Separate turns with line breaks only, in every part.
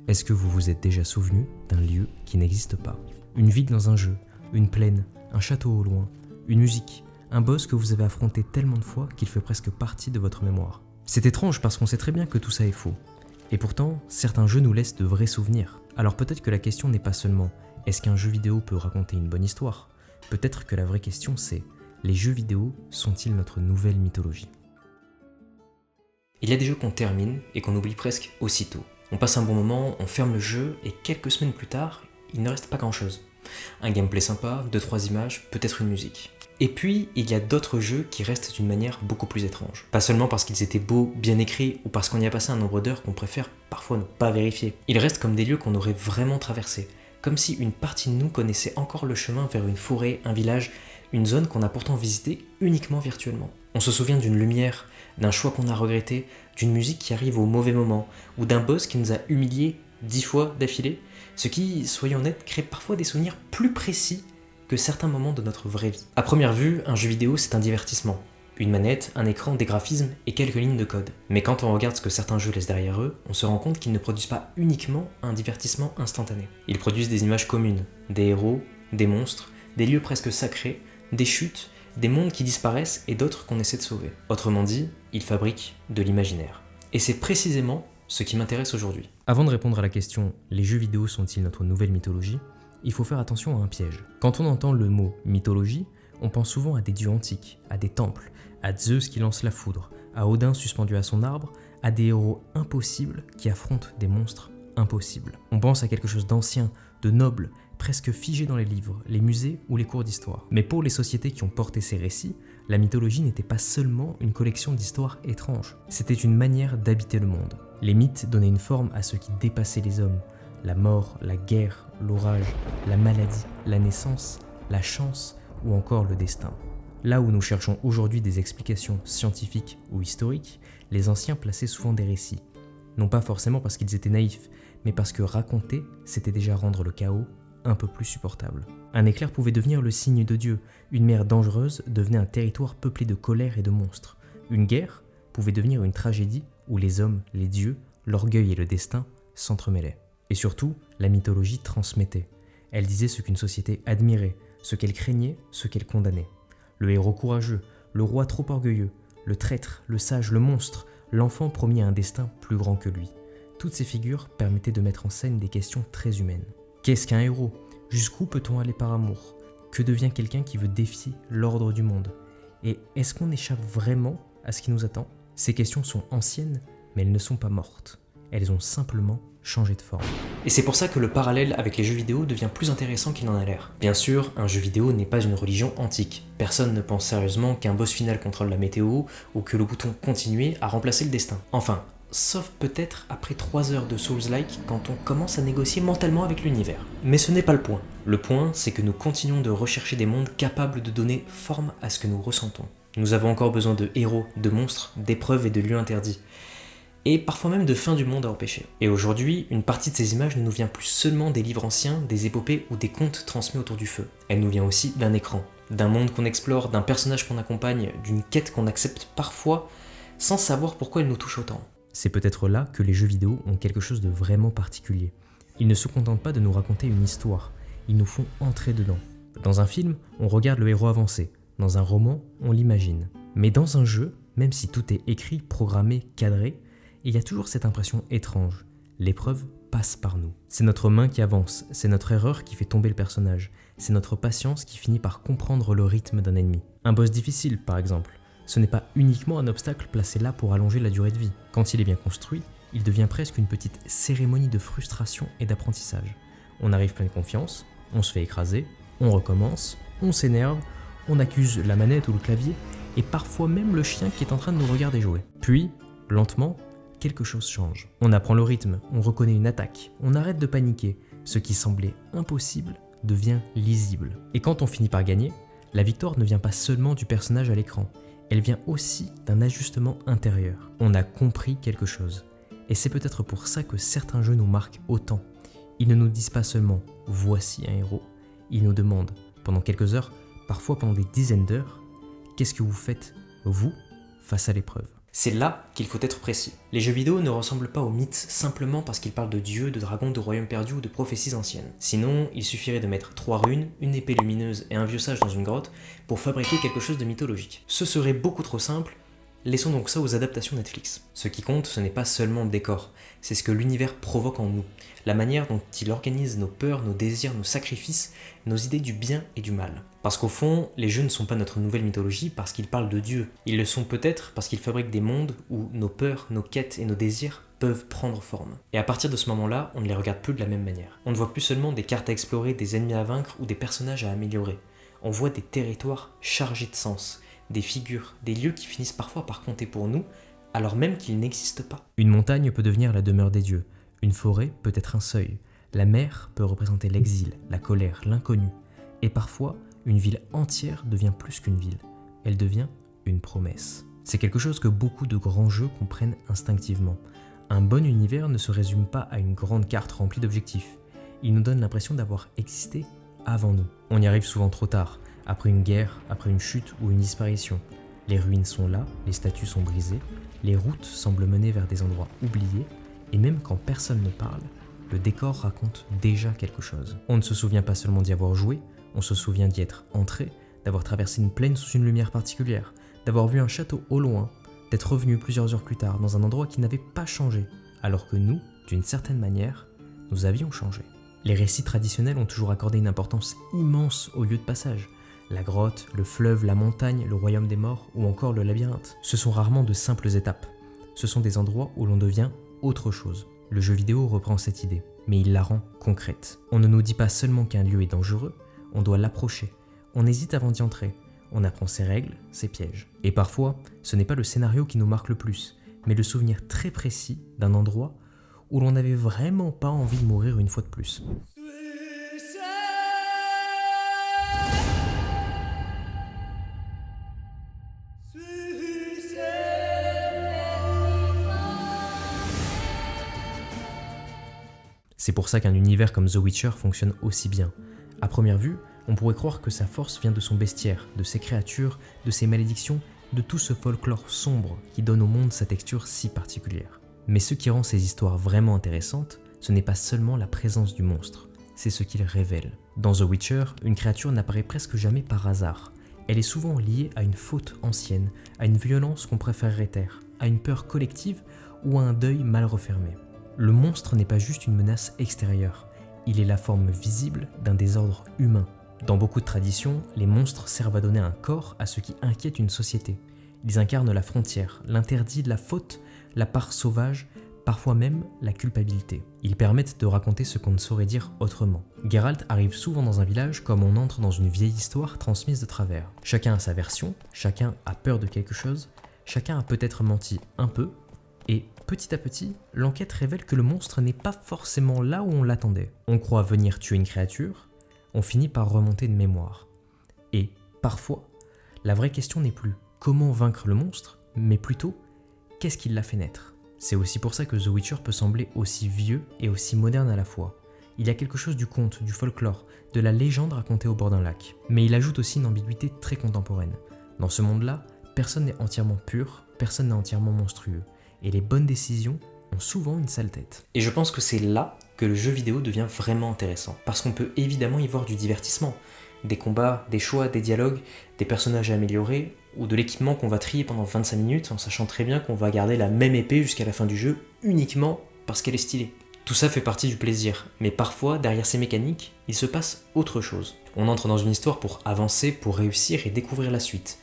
Est-ce que vous vous êtes déjà souvenu d'un lieu qui n'existe pas? Une ville dans un jeu, une plaine, un château au loin, une musique, un boss que vous avez affronté tellement de fois qu'il fait presque partie de votre mémoire. C'est étrange parce qu'on sait très bien que tout ça est faux. Et pourtant, certains jeux nous laissent de vrais souvenirs. Alors peut-être que la question n'est pas seulement est-ce qu'un jeu vidéo peut raconter une bonne histoire? Peut-être que la vraie question c'est les jeux vidéo sont-ils notre nouvelle mythologie? Il y a des jeux qu'on termine et qu'on oublie presque aussitôt. On passe un bon moment, on ferme le jeu et quelques semaines plus tard, il ne reste pas grand-chose. Un gameplay sympa, 2-3 images, peut-être une musique. Et puis, il y a d'autres jeux qui restent d'une manière beaucoup plus étrange. Pas seulement parce qu'ils étaient beaux, bien écrits, ou parce qu'on y a passé un nombre d'heures qu'on préfère parfois ne pas vérifier. Ils restent comme des lieux qu'on aurait vraiment traversés. Comme si une partie de nous connaissait encore le chemin vers une forêt, un village, une zone qu'on a pourtant visitée uniquement virtuellement. On se souvient d'une lumière, d'un choix qu'on a regretté, d'une musique qui arrive au mauvais moment, ou d'un boss qui nous a humiliés 10 fois d'affilée, ce qui, soyons honnêtes, crée parfois des souvenirs plus précis que certains moments de notre vraie vie. À première vue, un jeu vidéo c'est un divertissement. Une manette, un écran, des graphismes et quelques lignes de code. Mais quand on regarde ce que certains jeux laissent derrière eux, on se rend compte qu'ils ne produisent pas uniquement un divertissement instantané. Ils produisent des images communes, des héros, des monstres, des lieux presque sacrés, des chutes, des mondes qui disparaissent et d'autres qu'on essaie de sauver. Autrement dit, ils fabriquent de l'imaginaire. Et c'est précisément ce qui m'intéresse aujourd'hui. Avant de répondre à la question « les jeux vidéo sont-ils notre nouvelle mythologie ?», il faut faire attention à un piège. Quand on entend le mot « mythologie », on pense souvent à des dieux antiques, à des temples, à Zeus qui lance la foudre, à Odin suspendu à son arbre, à des héros impossibles qui affrontent des monstres impossibles. On pense à quelque chose d'ancien, de noble, presque figé dans les livres, les musées ou les cours d'histoire. Mais pour les sociétés qui ont porté ces récits, la mythologie n'était pas seulement une collection d'histoires étranges, c'était une manière d'habiter le monde. Les mythes donnaient une forme à ce qui dépassait les hommes, la mort, la guerre, l'orage, la maladie, la naissance, la chance ou encore le destin. Là où nous cherchons aujourd'hui des explications scientifiques ou historiques, les anciens plaçaient souvent des récits. Non pas forcément parce qu'ils étaient naïfs, mais parce que raconter, c'était déjà rendre le chaos un peu plus supportable. Un éclair pouvait devenir le signe de Dieu, une mer dangereuse devenait un territoire peuplé de colère et de monstres. Une guerre pouvait devenir une tragédie où les hommes, les dieux, l'orgueil et le destin s'entremêlaient. Et surtout, la mythologie transmettait. Elle disait ce qu'une société admirait, ce qu'elle craignait, ce qu'elle condamnait. Le héros courageux, le roi trop orgueilleux, le traître, le sage, le monstre, l'enfant promis à un destin plus grand que lui. Toutes ces figures permettaient de mettre en scène des questions très humaines. Qu'est-ce qu'un héros? Jusqu'où peut-on aller par amour? Que devient quelqu'un qui veut défier l'ordre du monde? Et est-ce qu'on échappe vraiment à ce qui nous attend? Ces questions sont anciennes, mais elles ne sont pas mortes. Elles ont simplement changé de forme. Et c'est pour ça que le parallèle avec les jeux vidéo devient plus intéressant qu'il n'en a l'air. Bien sûr, un jeu vidéo n'est pas une religion antique. Personne ne pense sérieusement qu'un boss final contrôle la météo ou que le bouton continuer a remplacé le destin. Enfin, sauf peut-être après 3 heures de Souls-like quand on commence à négocier mentalement avec l'univers. Mais ce n'est pas le point. Le point, c'est que nous continuons de rechercher des mondes capables de donner forme à ce que nous ressentons. Nous avons encore besoin de héros, de monstres, d'épreuves et de lieux interdits. Et parfois même de fin du monde à empêcher. Et aujourd'hui, une partie de ces images ne nous vient plus seulement des livres anciens, des épopées ou des contes transmis autour du feu. Elle nous vient aussi d'un écran, d'un monde qu'on explore, d'un personnage qu'on accompagne, d'une quête qu'on accepte parfois sans savoir pourquoi elle nous touche autant. C'est peut-être là que les jeux vidéo ont quelque chose de vraiment particulier. Ils ne se contentent pas de nous raconter une histoire, ils nous font entrer dedans. Dans un film, on regarde le héros avancer, dans un roman, on l'imagine. Mais dans un jeu, même si tout est écrit, programmé, cadré, il y a toujours cette impression étrange. L'épreuve passe par nous. C'est notre main qui avance, c'est notre erreur qui fait tomber le personnage, c'est notre patience qui finit par comprendre le rythme d'un ennemi. Un boss difficile, par exemple, ce n'est pas uniquement un obstacle placé là pour allonger la durée de vie. Quand il est bien construit, il devient presque une petite cérémonie de frustration et d'apprentissage. On arrive plein de confiance, on se fait écraser, on recommence, on s'énerve, on accuse la manette ou le clavier, et parfois même le chien qui est en train de nous regarder jouer. Puis, lentement, quelque chose change. On apprend le rythme, on reconnaît une attaque, on arrête de paniquer. Ce qui semblait impossible devient lisible. Et quand on finit par gagner, la victoire ne vient pas seulement du personnage à l'écran, elle vient aussi d'un ajustement intérieur. On a compris quelque chose. Et c'est peut-être pour ça que certains jeux nous marquent autant. Ils ne nous disent pas seulement « voici un héros », ils nous demandent, pendant quelques heures, parfois pendant des dizaines d'heures, qu'est-ce que vous faites, vous, face à l'épreuve. C'est là qu'il faut être précis. Les jeux vidéo ne ressemblent pas aux mythes simplement parce qu'ils parlent de dieux, de dragons, de royaumes perdus ou de prophéties anciennes. Sinon, il suffirait de mettre 3 runes, une épée lumineuse et un vieux sage dans une grotte pour fabriquer quelque chose de mythologique. Ce serait beaucoup trop simple. Laissons donc ça aux adaptations Netflix. Ce qui compte, ce n'est pas seulement le décor, c'est ce que l'univers provoque en nous, la manière dont il organise nos peurs, nos désirs, nos sacrifices, nos idées du bien et du mal. Parce qu'au fond, les jeux ne sont pas notre nouvelle mythologie parce qu'ils parlent de Dieu. Ils le sont peut-être parce qu'ils fabriquent des mondes où nos peurs, nos quêtes et nos désirs peuvent prendre forme. Et à partir de ce moment-là, on ne les regarde plus de la même manière. On ne voit plus seulement des cartes à explorer, des ennemis à vaincre ou des personnages à améliorer. On voit des territoires chargés de sens, des figures, des lieux qui finissent parfois par compter pour nous, alors même qu'ils n'existent pas. Une montagne peut devenir la demeure des dieux, une forêt peut être un seuil, la mer peut représenter l'exil, la colère, l'inconnu, et parfois, une ville entière devient plus qu'une ville, elle devient une promesse. C'est quelque chose que beaucoup de grands jeux comprennent instinctivement. Un bon univers ne se résume pas à une grande carte remplie d'objectifs, il nous donne l'impression d'avoir existé avant nous. On y arrive souvent trop tard, après une guerre, après une chute ou une disparition. Les ruines sont là, les statues sont brisées, les routes semblent mener vers des endroits oubliés, et même quand personne ne parle, le décor raconte déjà quelque chose. On ne se souvient pas seulement d'y avoir joué, on se souvient d'y être entré, d'avoir traversé une plaine sous une lumière particulière, d'avoir vu un château au loin, d'être revenu plusieurs heures plus tard dans un endroit qui n'avait pas changé, alors que nous, d'une certaine manière, nous avions changé. Les récits traditionnels ont toujours accordé une importance immense aux lieux de passage. La grotte, le fleuve, la montagne, le royaume des morts ou encore le labyrinthe. Ce sont rarement de simples étapes. Ce sont des endroits où l'on devient autre chose. Le jeu vidéo reprend cette idée, mais il la rend concrète. On ne nous dit pas seulement qu'un lieu est dangereux, on doit l'approcher. On hésite avant d'y entrer. On apprend ses règles, ses pièges. Et parfois, ce n'est pas le scénario qui nous marque le plus, mais le souvenir très précis d'un endroit où l'on n'avait vraiment pas envie de mourir une fois de plus. C'est pour ça qu'un univers comme The Witcher fonctionne aussi bien. À première vue, on pourrait croire que sa force vient de son bestiaire, de ses créatures, de ses malédictions, de tout ce folklore sombre qui donne au monde sa texture si particulière. Mais ce qui rend ces histoires vraiment intéressantes, ce n'est pas seulement la présence du monstre, c'est ce qu'il révèle. Dans The Witcher, une créature n'apparaît presque jamais par hasard. Elle est souvent liée à une faute ancienne, à une violence qu'on préférerait taire, à une peur collective ou à un deuil mal refermé. Le monstre n'est pas juste une menace extérieure, il est la forme visible d'un désordre humain. Dans beaucoup de traditions, les monstres servent à donner un corps à ce qui inquiète une société. Ils incarnent la frontière, l'interdit, la faute, la part sauvage, parfois même la culpabilité. Ils permettent de raconter ce qu'on ne saurait dire autrement. Geralt arrive souvent dans un village comme on entre dans une vieille histoire transmise de travers. Chacun a sa version, chacun a peur de quelque chose, chacun a peut-être menti un peu, et petit à petit, l'enquête révèle que le monstre n'est pas forcément là où on l'attendait. On croit venir tuer une créature, on finit par remonter de mémoire. Et parfois, la vraie question n'est plus comment vaincre le monstre, mais plutôt qu'est-ce qui l'a fait naître. C'est aussi pour ça que The Witcher peut sembler aussi vieux et aussi moderne à la fois. Il y a quelque chose du conte, du folklore, de la légende racontée au bord d'un lac. Mais il ajoute aussi une ambiguïté très contemporaine. Dans ce monde-là, personne n'est entièrement pur, personne n'est entièrement monstrueux. Et les bonnes décisions ont souvent une sale tête. Et je pense que c'est là que le jeu vidéo devient vraiment intéressant, parce qu'on peut évidemment y voir du divertissement, des combats, des choix, des dialogues, des personnages à améliorer, ou de l'équipement qu'on va trier pendant 25 minutes en sachant très bien qu'on va garder la même épée jusqu'à la fin du jeu uniquement parce qu'elle est stylée. Tout ça fait partie du plaisir, mais parfois, derrière ces mécaniques, il se passe autre chose. On entre dans une histoire pour avancer, pour réussir et découvrir la suite.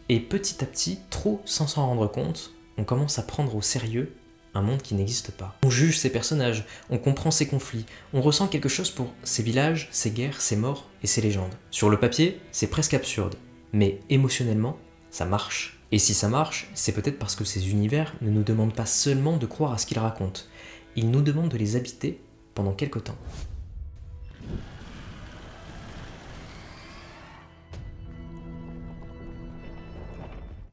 Et petit à petit, trop sans s'en rendre compte, on commence à prendre au sérieux un monde qui n'existe pas. On juge ses personnages, on comprend ses conflits, on ressent quelque chose pour ses villages, ses guerres, ses morts et ses légendes. Sur le papier, c'est presque absurde, mais émotionnellement, ça marche. Et si ça marche, c'est peut-être parce que ces univers ne nous demandent pas seulement de croire à ce qu'ils racontent, ils nous demandent de les habiter pendant quelque temps.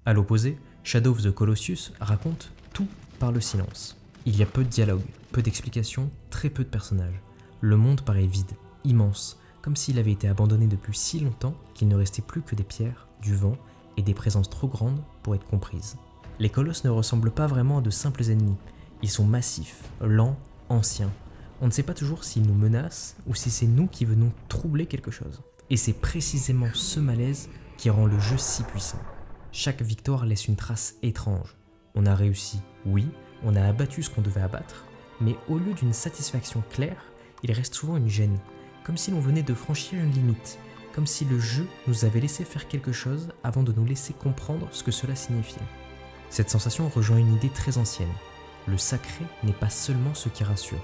À l'opposé, Shadow of the Colossus raconte tout par le silence. Il y a peu de dialogue, peu d'explications, très peu de personnages. Le monde paraît vide, immense, comme s'il avait été abandonné depuis si longtemps qu'il ne restait plus que des pierres, du vent et des présences trop grandes pour être comprises. Les colosses ne ressemblent pas vraiment à de simples ennemis. Ils sont massifs, lents, anciens. On ne sait pas toujours s'ils nous menacent ou si c'est nous qui venons troubler quelque chose. Et c'est précisément ce malaise qui rend le jeu si puissant. Chaque victoire laisse une trace étrange. On a réussi, oui, on a abattu ce qu'on devait abattre, mais au lieu d'une satisfaction claire, il reste souvent une gêne, comme si l'on venait de franchir une limite, comme si le jeu nous avait laissé faire quelque chose avant de nous laisser comprendre ce que cela signifiait. Cette sensation rejoint une idée très ancienne. Le sacré n'est pas seulement ce qui rassure,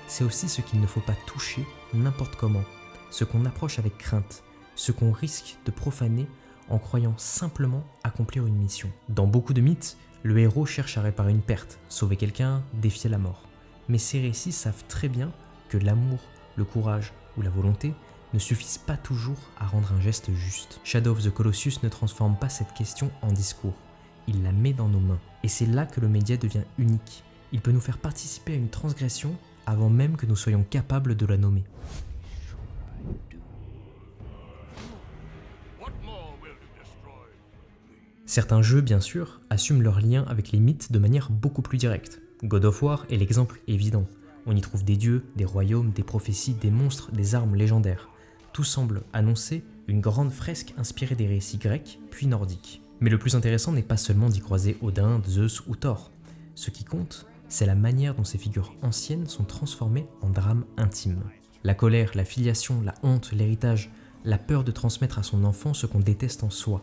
c'est aussi ce qu'il ne faut pas toucher n'importe comment, ce qu'on approche avec crainte, ce qu'on risque de profaner en croyant simplement accomplir une mission. Dans beaucoup de mythes, le héros cherche à réparer une perte, sauver quelqu'un, défier la mort. Mais ces récits savent très bien que l'amour, le courage ou la volonté ne suffisent pas toujours à rendre un geste juste. Shadow of the Colossus ne transforme pas cette question en discours, il la met dans nos mains. Et c'est là que le média devient unique. Il peut nous faire participer à une transgression avant même que nous soyons capables de la nommer. Certains jeux, bien sûr, assument leur lien avec les mythes de manière beaucoup plus directe. God of War est l'exemple évident. On y trouve des dieux, des royaumes, des prophéties, des monstres, des armes légendaires. Tout semble annoncer une grande fresque inspirée des récits grecs puis nordiques. Mais le plus intéressant n'est pas seulement d'y croiser Odin, Zeus ou Thor. Ce qui compte, c'est la manière dont ces figures anciennes sont transformées en drames intimes. La colère, la filiation, la honte, l'héritage, la peur de transmettre à son enfant ce qu'on déteste en soi.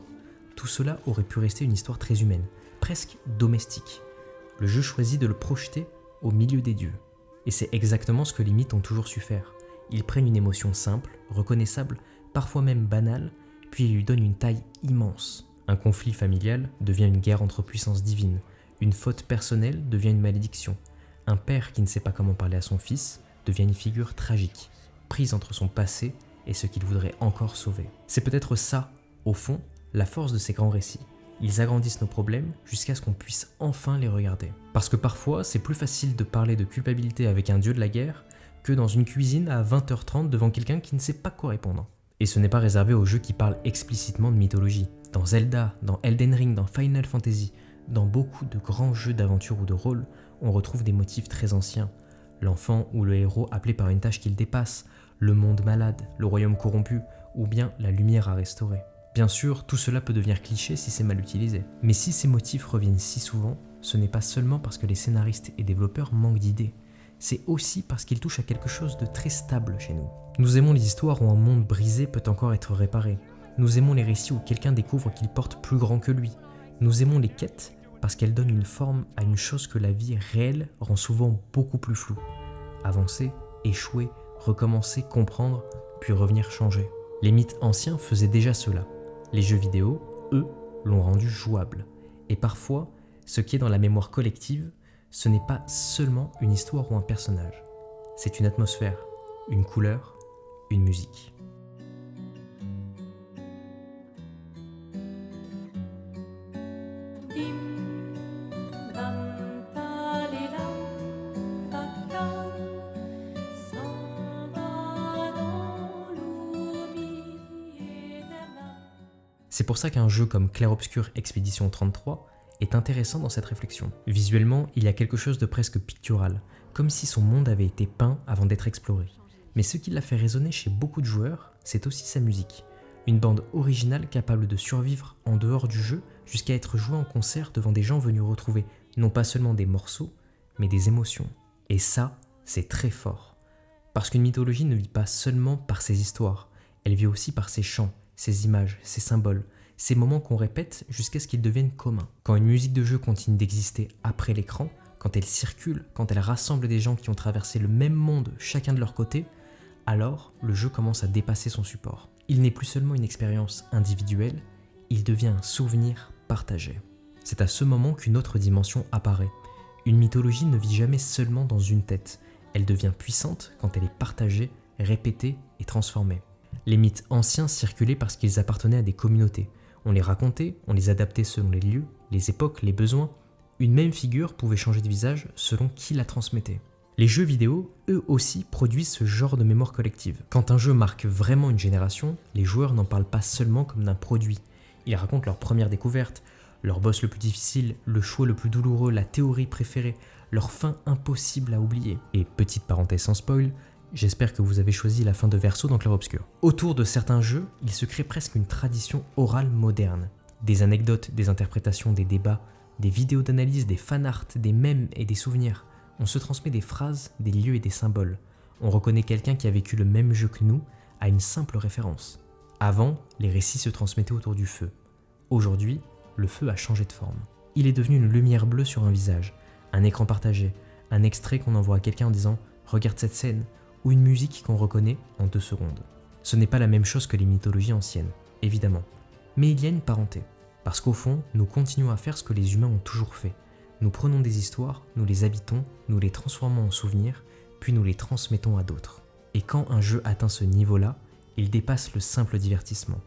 Tout cela aurait pu rester une histoire très humaine, presque domestique. Le jeu choisit de le projeter au milieu des dieux. Et c'est exactement ce que les mythes ont toujours su faire. Ils prennent une émotion simple, reconnaissable, parfois même banale, puis ils lui donnent une taille immense. Un conflit familial devient une guerre entre puissances divines. Une faute personnelle devient une malédiction. Un père qui ne sait pas comment parler à son fils devient une figure tragique, prise entre son passé et ce qu'il voudrait encore sauver. C'est peut-être ça, au fond, la force de ces grands récits. Ils agrandissent nos problèmes jusqu'à ce qu'on puisse enfin les regarder. Parce que parfois, c'est plus facile de parler de culpabilité avec un dieu de la guerre que dans une cuisine à 20h30 devant quelqu'un qui ne sait pas quoi répondre. Et ce n'est pas réservé aux jeux qui parlent explicitement de mythologie. Dans Zelda, dans Elden Ring, dans Final Fantasy, dans beaucoup de grands jeux d'aventure ou de rôle, on retrouve des motifs très anciens. L'enfant ou le héros appelé par une tâche qu'il dépasse, le monde malade, le royaume corrompu, ou bien la lumière à restaurer. Bien sûr, tout cela peut devenir cliché si c'est mal utilisé. Mais si ces motifs reviennent si souvent, ce n'est pas seulement parce que les scénaristes et développeurs manquent d'idées, c'est aussi parce qu'ils touchent à quelque chose de très stable chez nous. Nous aimons les histoires où un monde brisé peut encore être réparé. Nous aimons les récits où quelqu'un découvre qu'il porte plus grand que lui. Nous aimons les quêtes parce qu'elles donnent une forme à une chose que la vie réelle rend souvent beaucoup plus floue. Avancer, échouer, recommencer, comprendre, puis revenir changer. Les mythes anciens faisaient déjà cela. Les jeux vidéo, eux, l'ont rendu jouable. Et parfois, ce qui est dans la mémoire collective, ce n'est pas seulement une histoire ou un personnage. C'est une atmosphère, une couleur, une musique. C'est pour ça qu'un jeu comme Clair Obscur Expédition 33 est intéressant dans cette réflexion. Visuellement, il y a quelque chose de presque pictural, comme si son monde avait été peint avant d'être exploré. Mais ce qui l'a fait résonner chez beaucoup de joueurs, c'est aussi sa musique. Une bande originale capable de survivre en dehors du jeu jusqu'à être jouée en concert devant des gens venus retrouver non pas seulement des morceaux, mais des émotions. Et ça, c'est très fort. Parce qu'une mythologie ne vit pas seulement par ses histoires, elle vit aussi par ses chants, ses images, ses symboles, ces moments qu'on répète jusqu'à ce qu'ils deviennent communs. Quand une musique de jeu continue d'exister après l'écran, quand elle circule, quand elle rassemble des gens qui ont traversé le même monde chacun de leur côté, alors le jeu commence à dépasser son support. Il n'est plus seulement une expérience individuelle, il devient un souvenir partagé. C'est à ce moment qu'une autre dimension apparaît. Une mythologie ne vit jamais seulement dans une tête, elle devient puissante quand elle est partagée, répétée et transformée. Les mythes anciens circulaient parce qu'ils appartenaient à des communautés. On les racontait, on les adaptait selon les lieux, les époques, les besoins. Une même figure pouvait changer de visage selon qui la transmettait. Les jeux vidéo, eux aussi, produisent ce genre de mémoire collective. Quand un jeu marque vraiment une génération, les joueurs n'en parlent pas seulement comme d'un produit. Ils racontent leurs premières découvertes, Leur boss le plus difficile, le choix le plus douloureux, la théorie préférée, leur fin impossible à oublier. Et petite parenthèse sans spoil, j'espère que vous avez choisi la fin de Verso dans Clair Obscur. Autour de certains jeux, il se crée presque une tradition orale moderne. Des anecdotes, des interprétations, des débats, des vidéos d'analyse, des fanarts, des mèmes et des souvenirs. On se transmet des phrases, des lieux et des symboles. On reconnaît quelqu'un qui a vécu le même jeu que nous à une simple référence. Avant, les récits se transmettaient autour du feu. Aujourd'hui, le feu a changé de forme. Il est devenu une lumière bleue sur un visage, un écran partagé, un extrait qu'on envoie à quelqu'un en disant « Regarde cette scène » ou une musique qu'on reconnaît en 2 secondes. Ce n'est pas la même chose que les mythologies anciennes, évidemment. Mais il y a une parenté. Parce qu'au fond, nous continuons à faire ce que les humains ont toujours fait. Nous prenons des histoires, nous les habitons, nous les transformons en souvenirs, puis nous les transmettons à d'autres. Et quand un jeu atteint ce niveau-là, il dépasse le simple divertissement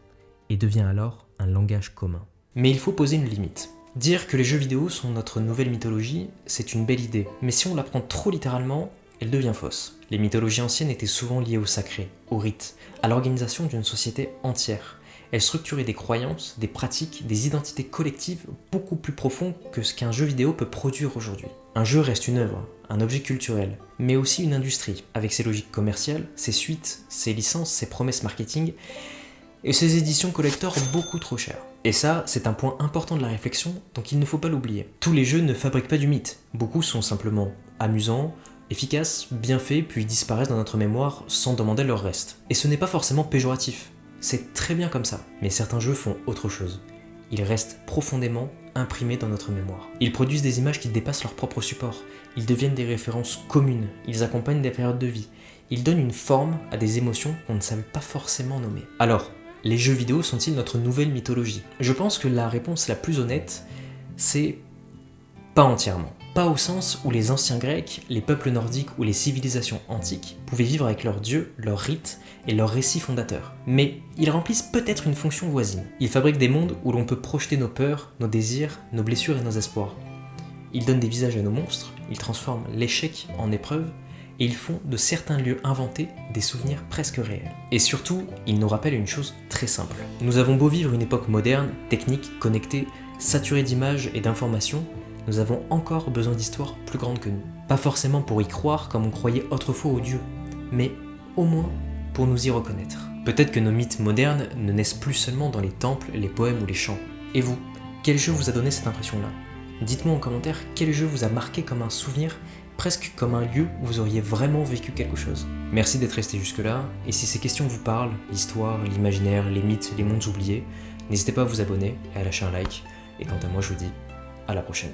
et devient alors un langage commun. Mais il faut poser une limite. Dire que les jeux vidéo sont notre nouvelle mythologie, c'est une belle idée, mais si on la prend trop littéralement, elle devient fausse. Les mythologies anciennes étaient souvent liées au sacré, au rite, à l'organisation d'une société entière. Elles structuraient des croyances, des pratiques, des identités collectives beaucoup plus profondes que ce qu'un jeu vidéo peut produire aujourd'hui. Un jeu reste une œuvre, un objet culturel, mais aussi une industrie, avec ses logiques commerciales, ses suites, ses licences, ses promesses marketing, et ses éditions collector beaucoup trop chères. Et ça, c'est un point important de la réflexion, donc il ne faut pas l'oublier. Tous les jeux ne fabriquent pas du mythe, beaucoup sont simplement amusants, efficaces, bien faits, puis disparaissent dans notre mémoire sans demander leur reste. Et ce n'est pas forcément péjoratif, c'est très bien comme ça, mais certains jeux font autre chose. Ils restent profondément imprimés dans notre mémoire. Ils produisent des images qui dépassent leur propre support, ils deviennent des références communes, ils accompagnent des périodes de vie, ils donnent une forme à des émotions qu'on ne savait pas forcément nommer. Alors, les jeux vidéo sont-ils notre nouvelle mythologie ? Je pense que la réponse la plus honnête, c'est pas entièrement. Pas au sens où les anciens Grecs, les peuples nordiques ou les civilisations antiques pouvaient vivre avec leurs dieux, leurs rites et leurs récits fondateurs. Mais ils remplissent peut-être une fonction voisine. Ils fabriquent des mondes où l'on peut projeter nos peurs, nos désirs, nos blessures et nos espoirs. Ils donnent des visages à nos monstres, ils transforment l'échec en épreuve, et ils font de certains lieux inventés des souvenirs presque réels. Et surtout, ils nous rappellent une chose très simple. Nous avons beau vivre une époque moderne, technique, connectée, saturée d'images et d'informations, nous avons encore besoin d'histoires plus grandes que nous. Pas forcément pour y croire comme on croyait autrefois aux dieux, mais au moins pour nous y reconnaître. Peut-être que nos mythes modernes ne naissent plus seulement dans les temples, les poèmes ou les chants. Et vous, quel jeu vous a donné cette impression-là ? Dites-moi en commentaire quel jeu vous a marqué comme un souvenir, presque comme un lieu où vous auriez vraiment vécu quelque chose. Merci d'être resté jusque-là, et si ces questions vous parlent, l'histoire, l'imaginaire, les mythes, les mondes oubliés, n'hésitez pas à vous abonner et à lâcher un like, et quant à moi je vous dis à la prochaine.